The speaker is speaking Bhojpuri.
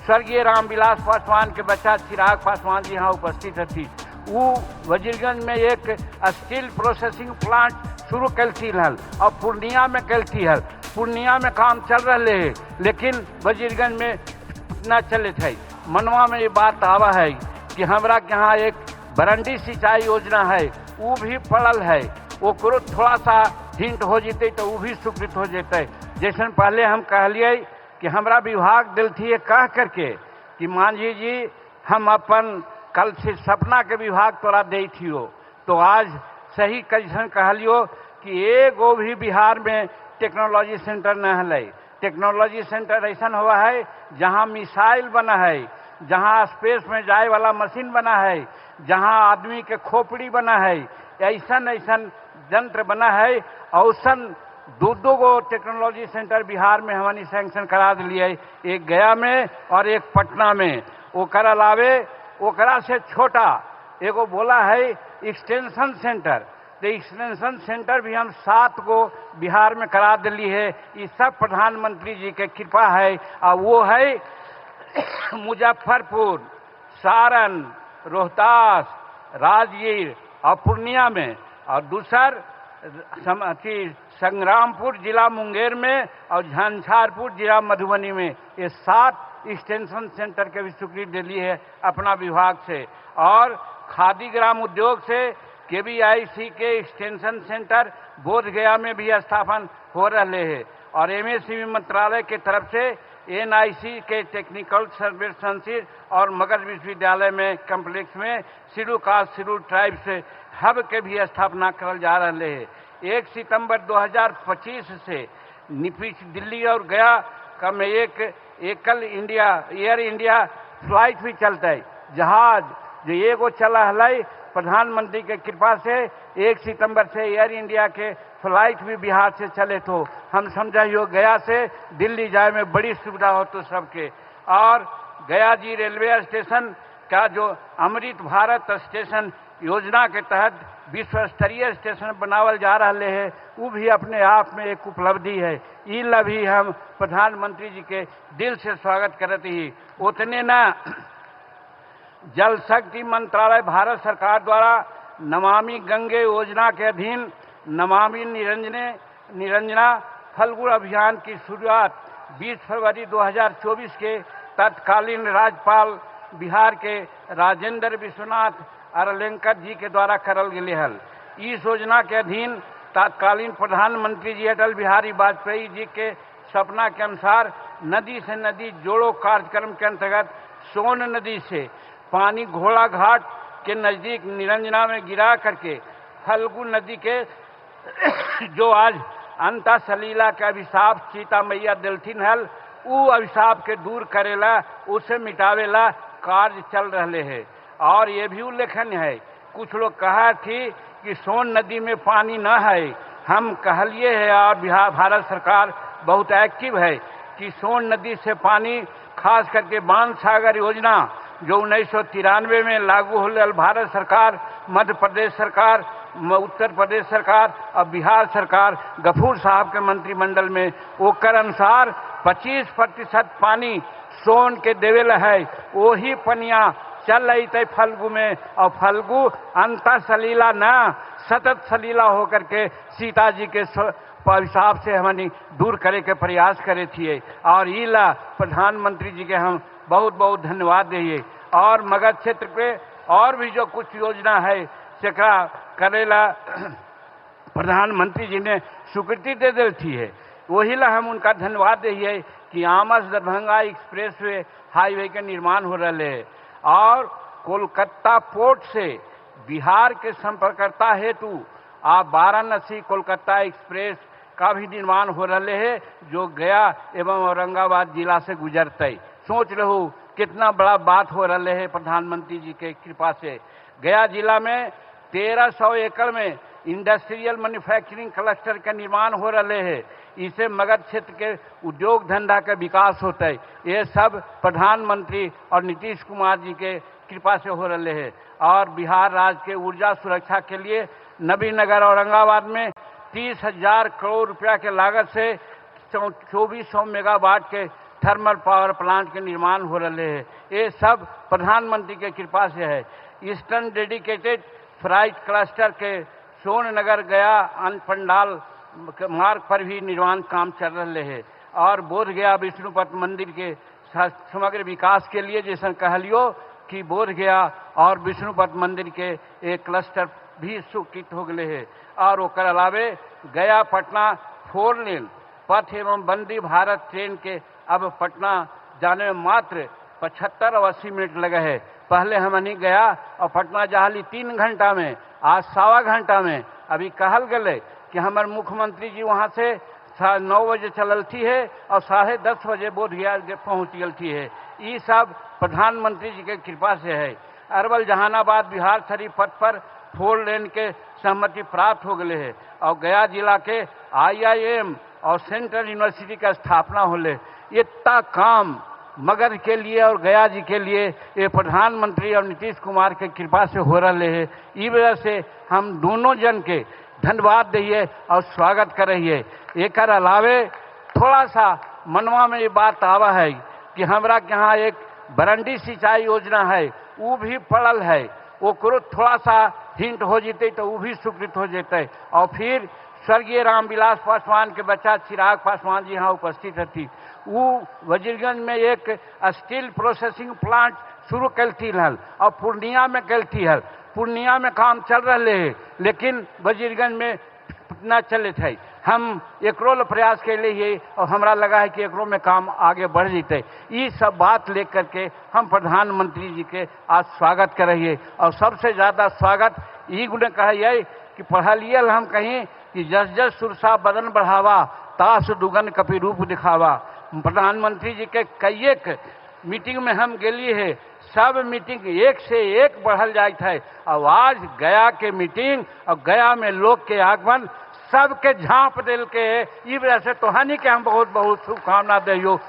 स्वर्गीय रामविलास पासवान के बच्चा चिराग पासवान जी यहाँ उपस्थित थी। वो वजीरगंज में एक स्टील प्रोसेसिंग प्लांट शुरू कलती हल और पूर्णिया में कलती हल। पूर्णिया में काम चल रहे है लेकिन वजीरगंज में न चले थे। मनवा में ये बात आवा है कि हमरा के यहाँ एक बरंडी सिंचाई योजना है, वो भी पड़ल है, वो थोड़ा सा हिंट हो जते तो वो भी स्वीकृत हो जते। जैसे पहले हम कहलिए कि हमरा विभाग दिलती है कह करके कि मांझी जी हम अपन कल से सपना के विभाग तोरा दे थियो, तो आज सही कैसन कहलियो कि एगो भी बिहार में टेक्नोलॉजी सेंटर न है। टेक्नोलॉजी सेंटर ऐसा हुआ है जहाँ मिसाइल बना है, जहाँ स्पेस में जाए वाला मशीन बना है, जहाँ आदमी के खोपड़ी बना है, ऐसन ऐसन यंत्र बना है। औसन दो गो टेक्नोलॉजी सेंटर बिहार में हमने सैंक्शन करा दिए, एक गया में और एक पटना में। ओकर अलावे ओकरा से छोटा एगो बोला है एक्सटेंशन सेंटर, तो एक्सटेंशन सेंटर भी हम 7 गो बिहार में करा दिली है। ये सब प्रधानमंत्री जी के कृपा है। और वो है मुजफ्फरपुर, सारण, रोहतास, राजगीर और पूर्णिया में, और दूसर संग्रामपुर जिला मुंगेर में और झंझारपुर जिला मधुबनी में। ये 7 एक्सटेंशन सेंटर के भी स्वीकृति दिली है अपना विभाग से। और खादी ग्राम उद्योग से KVIC के एक्सटेंशन सेंटर बोधगया में भी स्थापन हो रहे हैं। और MSCB मंत्रालय के तरफ से NIC के टेक्निकल सर्विस संस्थान और मगध विश्वविद्यालय में कम्प्लेक्स में शेड्यूल कास्ट शेड्यूल ट्राइब से हब के भी स्थापना करल जा रहे हैं। 1 सितंबर 2025 से दिल्ली और गया का में एक एकल इंडिया एयर इंडिया फ्लाइट भी चलता है। जहाज जो एगो चला है प्रधानमंत्री के कृपा से 1 सितंबर से एयर इंडिया के फ्लाइट भी बिहार से चले, तो हम समझियो गया से दिल्ली जाए में बड़ी सुविधा हो तो सबके। और गया जी रेलवे स्टेशन का जो अमृत भारत स्टेशन योजना के तहत विश्व स्तरीय स्टेशन बनावल जा रहे हैं, वो भी अपने आप में एक उपलब्धि है। इला भी हम प्रधानमंत्री जी के दिल से स्वागत करते ही। उतने ना जल शक्ति मंत्रालय भारत सरकार द्वारा नमामि गंगे योजना के अधीन नमामि निरंजना फल्गु अभियान की शुरुआत 20 फरवरी 2024 के तत्कालीन राज्यपाल बिहार के राजेंद्र विश्वनाथ अरलेंकर जी के द्वारा करल गए हल। इस योजना के अधीन तत्कालीन प्रधानमंत्री जी अटल बिहारी वाजपेयी जी के सपना के अनुसार नदी से नदी जोड़ो कार्यक्रम के अंतर्गत सोन नदी से पानी घोड़ा घाट के नजदीक निरंजना में गिरा करके फल्गु नदी के जो आज अंता सलीला के अभिशाप सीता मैया दिलथिन हल, वो अभिशाप के दूर करेला, उसे मिटावेला कार्य चल रहे हैं। और ये भी उल्लेखनीय है, कुछ लोग कहा थी कि सोन नदी में पानी न है। हम कहलिए है और बिहार भारत सरकार बहुत एक्टिव है कि सोन नदी से पानी खास करके बांध सागर योजना जो 1993 में लागू हो भारत सरकार, मध्य प्रदेश सरकार, उत्तर प्रदेश सरकार और बिहार सरकार गफूर साहब के मंत्रिमंडल में ओकर अनुसार 25% पानी सोन के देवेल है। वही पनिया चल रही थे फल्गु में, और फल्गु अंत सलीला न सतत सलीला होकर के सीता जी के अभिशाप से हमने दूर करे के प्रयास करे थे। और इला प्रधानमंत्री जी के हम बहुत बहुत धन्यवाद दिए। और मगध क्षेत्र पे और भी जो कुछ योजना है सेकरा करेला प्रधानमंत्री जी ने स्वीकृति दे दी है, वही ला हम उनका धन्यवाद दिए कि Amas Darbhanga express way highway के निर्माण हो रहे है। और कोलकाता पोर्ट से बिहार के संपर्कता हेतु आप वाराणसी कोलकाता एक्सप्रेस का भी निर्माण हो रहे है, जो गया एवं औरंगाबाद जिला से गुजरते। सोच रहो कितना बड़ा बात हो रहे है प्रधानमंत्री जी के कृपा से। गया जिला में 1300 एकड़ में इंडस्ट्रियल मैन्युफैक्चरिंग क्लस्टर का निर्माण हो रहे है। इससे मगध क्षेत्र के उद्योग धंधा का विकास होता है। ये सब प्रधानमंत्री और नीतीश कुमार जी के कृपा से हो रहे हैं। और बिहार राज्य के ऊर्जा सुरक्षा के लिए नबीनगर औरंगाबाद में 30,000 करोड़ रुपया के लागत से 2400 मेगावाट के थर्मल पावर प्लांट के निर्माण हो रहे हैं। ये सब प्रधानमंत्री के कृपा से है। ईस्टर्न डेडिकेटेड फ्राइट क्लस्टर के सोननगर गया पंडाल मार्ग पर भी निर्माण काम चल रहे हैं और बोध गया विष्णुपद मंदिर के समग्र विकास के लिए जैसा कहलियो कि बोध गया और विष्णुपद मंदिर के एक क्लस्टर भी स्वीकृत हो गए हैं। और ओकर अलावे गया पटना 4 लेन पथ एवं वंदे भारत ट्रेन के अब पटना जाने में मात्र 75 और 80 मिनट लगे हैं। पहले हम नहीं गया और पटना जहाली 3 घंटा में, आज 1.25 घंटा में। अभी कहल गए कि हमारे मुख्यमंत्री जी वहाँ से 9 बजे चलती है और 10:30 बजे बोध गया पहुँच गलती है। ये सब प्रधानमंत्री जी के कृपा से है। अरवल जहानाबाद बिहार शरीफ पथ पर 4 लेन के सहमति प्राप्त हो गए है और गया जिला के IIM और सेंट्रल यूनिवर्सिटी का स्थापना होले। इतना काम मगध के लिए और गया जी के लिए ये प्रधानमंत्री और नीतीश कुमार के कृपा से हो रहे हैं। इस वजह से हम दोनों जन के धन्यवाद दिए और स्वागत कर रही है। एक अलावे थोड़ा सा मनवा में ये बात आवा है कि हमरा के यहाँ एक बरंडी सिंचाई योजना है, वो भी पड़ल है। वो करो थोड़ा सा हिंट हो जीते तो वो भी स्वीकृत हो जेते। और फिर स्वर्गीय रामविलास पासवान के बच्चा चिराग पासवान जी यहाँ उपस्थित रहती। वो वजीरगंज में एक स्टील प्रोसेसिंग प्लांट शुरू कलती हल और पूर्णिया में कलती हल। पूर्णिया में काम चल रहे है लेकिन वजीरगंज में न चले थे। हम एकरो प्रयास के लिए और हमरा लगा है कि एकरो में काम आगे बढ़ जीते। ये सब बात लेकर के हम प्रधानमंत्री जी के आज स्वागत कर रही है। और सबसे ज़्यादा स्वागत ये गुण कहिए कि पढ़लिए हम कहीं कि जस जस सुरसा बदन बढ़ावा तास दुगन कपि रूप दिखावा। प्रधानमंत्री जी के कई मीटिंग में हम गेलिए है, सब मीटिंग एक से एक बढ़ल जाए थे। और आज गया के मीटिंग और गया में लोग के आगमन सबके झांप दिल के, इस वजह से तोहानी के हम बहुत बहुत शुभकामना दियो।